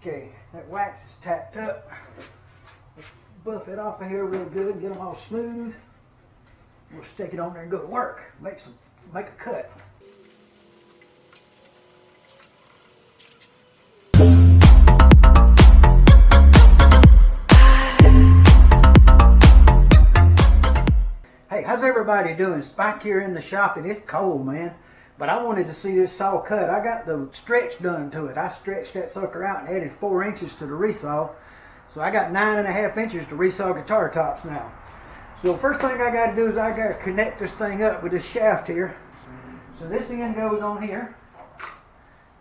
Okay, that wax is tacked up. Let's buff it off of here real good, get them all smooth. We'll stick it on there and go to work. Make a cut. Hey, how's everybody doing? Spike here in the shop, and it's cold, man. But I wanted to see this saw cut. I got the stretch done to it. I stretched that sucker out and added 4 inches to the resaw. So I got 9.5 inches to resaw guitar tops now. So first thing I got to do is I got to connect this thing up with this shaft here. So this end goes on here.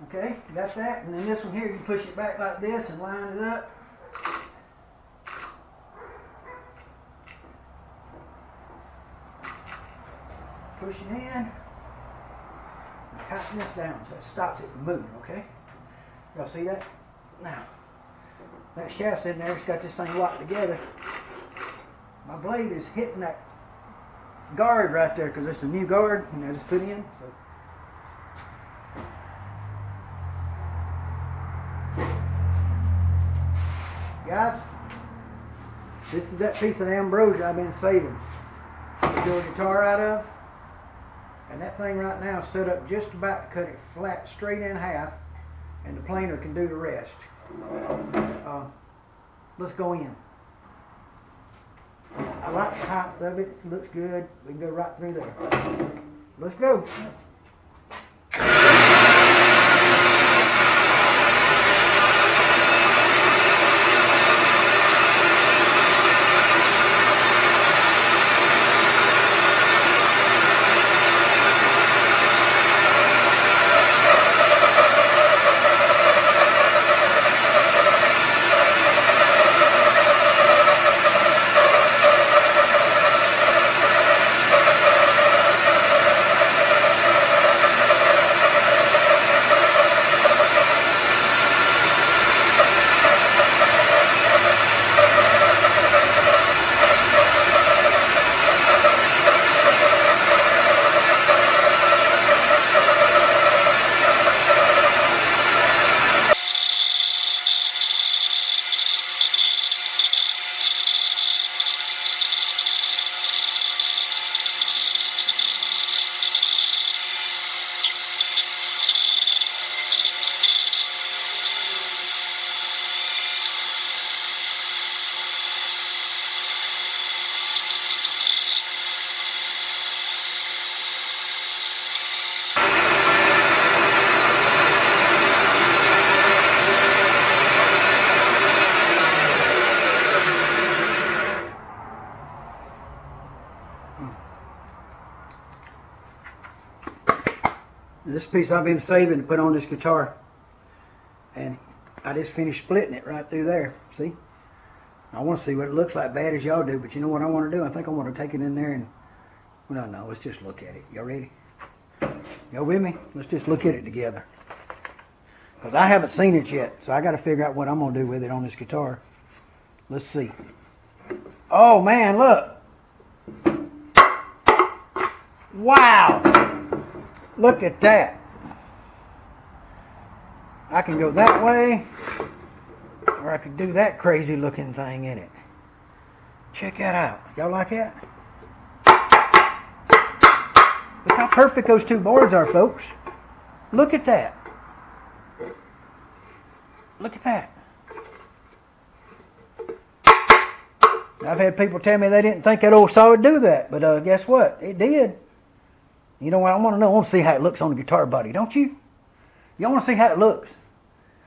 Okay, got that. And then this one here, you push it back like this and line it up. Push it in. Tighten this down so it stops it from moving, okay? Y'all see that? Now, that shaft's in there, it's got this thing locked together. My blade is hitting that guard right there because it's a new guard, and I just put in. So. Guys, this is that piece of ambrosia I've been saving to do a guitar out of. And that thing right now is set up just about to cut it flat, straight in half, and the planer can do the rest. Let's go in. I like the height of it. It looks good. We can go right through there. Let's go. This piece I've been saving to put on this guitar, and I just finished splitting it right through there. See? I want to see what it looks like, bad as y'all do, but you know what I want to do? I think I want to take it in there and, well, no, let's just look at it. Y'all ready? Y'all with me? Let's just look at it together. Because I haven't seen it yet, so I got to figure out what I'm going to do with it on this guitar. Let's see. Oh, man, look. Wow. Look at that. I can go that way, or I could do that crazy looking thing in it. Check that out. Y'all like that? Look how perfect those two boards are, folks. Look at that. Look at that. I've had people tell me they didn't think that old saw would do that, but guess what? It did. You know what I want to know? I want to see how it looks on the guitar body, don't you? Y'all want to see how it looks?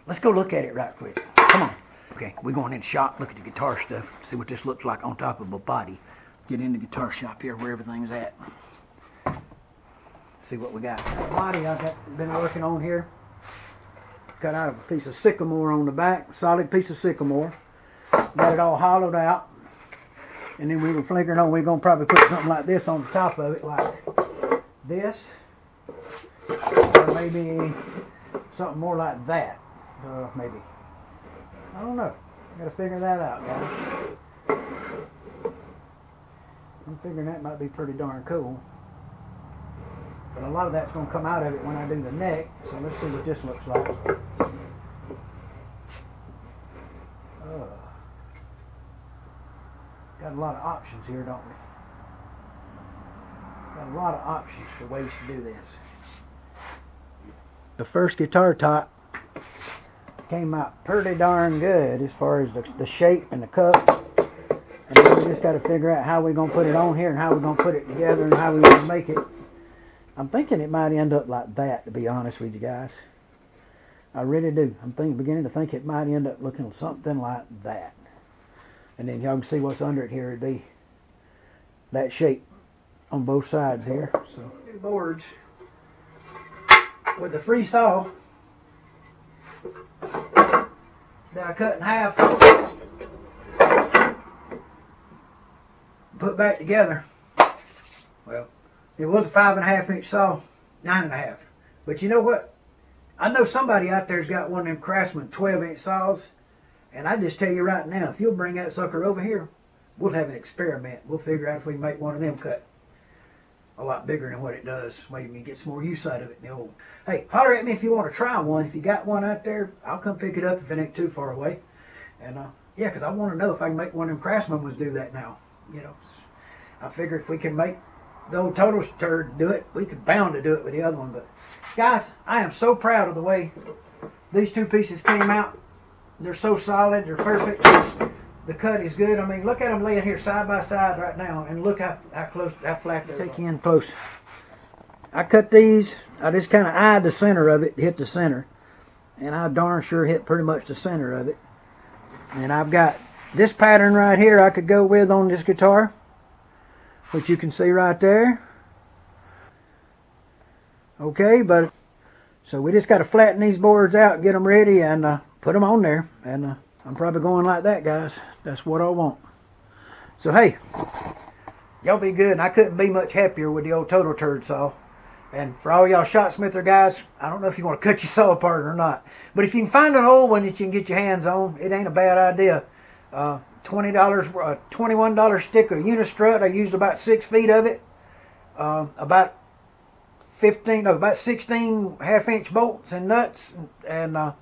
Let's go look at it right quick. Come on. Okay, we're going in the shop, look at the guitar stuff, see what this looks like on top of a body. Get in the guitar shop here where everything's at. See what we got. The body I've been working on here. Cut out a piece of sycamore on the back, solid piece of sycamore. Got it all hollowed out. And then we were figuring on we're going to probably put something like this on the top of it, like this, or maybe something more like that, maybe. I don't know. I gotta figure that out, guys. I'm figuring that might be pretty darn cool. But a lot of that's gonna come out of it when I do the neck, so let's see what this looks like. Got a lot of options here, don't we? Got a lot of options for ways to do this. The first guitar top came out pretty darn good as far as the shape and the cup. And then we just got to figure out how we're going to put it on here and how we're going to put it together and how we want to make it. I'm thinking it might end up like that, to be honest with you guys. I really do. I'm beginning to think it might end up looking something like that. And then y'all can see what's under it here. It'd be that shape on both sides here. So two boards with a free saw that I cut in half, put back together. Well, it was a 5.5 inch saw, 9.5. But you know what? I know somebody out there's got one of them Craftsman 12 inch saws. And I just tell you right now, if you'll bring that sucker over here, we'll have an experiment. We'll figure out if we can make one of them cut a lot bigger than what it does. Maybe we can get some more use out of it. Hey, holler at me if you want to try one. If you got one out there, I'll come pick it up if it ain't too far away. And yeah, because I want to know if I can make one of them Craftsman ones do that now. I figure if we can make the old Total Turd do it, we could bound to do it with the other one. But guys, I am so proud of the way these two pieces came out. They're so solid, they're perfect. The cut is good. I mean, look at them laying here side by side right now, and look how close, how flat they take you in close. I cut these, I just kind of eyed the center of it, hit the center. And I darn sure hit pretty much the center of it. And I've got this pattern right here I could go with on this guitar, which you can see right there. Okay, but so we just got to flatten these boards out, get them ready, and put them on there. And I'm probably going like that, guys. That's what I want. So hey, y'all be good. And I couldn't be much happier with the old Total Turd saw. And for all y'all Shopsmiths guys, I don't know if you want to cut your saw apart or not, but if you can find an old one that you can get your hands on, it ain't a bad idea. $20, $21 stick of Unistrut. I used about 6 feet of it. About 16 half-inch bolts and nuts, and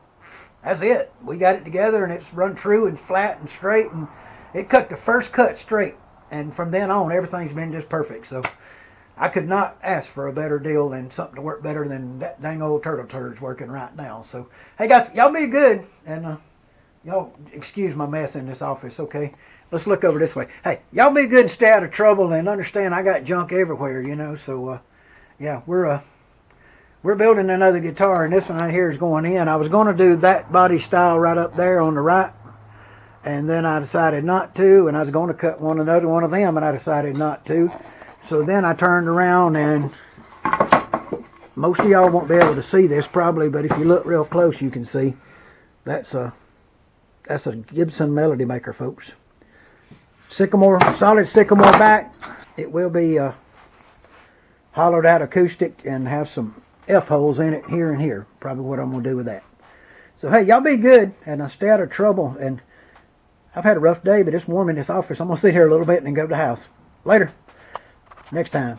that's it. We got it together, and it's run true and flat and straight, and it cut the first cut straight. And from then on, everything's been just perfect. So I could not ask for a better deal and something to work better than that dang old Turtle Turd's working right now. So hey guys, y'all be good, and y'all excuse my mess in this office, okay? Let's look over this way. Hey, y'all be good and stay out of trouble, and understand I got junk everywhere, so yeah, we're building another guitar, and this one right here is going in. I was going to do that body style right up there on the right, and then I decided not to, and I was going to cut another one of them, and I decided not to. So then I turned around, and most of y'all won't be able to see this probably, but if you look real close, you can see that's a Gibson Melody Maker, folks. Sycamore, solid sycamore back. It will be hollowed out acoustic and have some F-holes in it here and here. Probably what I'm going to do with that. So hey, y'all be good, and stay out of trouble. And I've had a rough day, but it's warm in this office. I'm going to sit here a little bit and then go to the house. Later. Next time.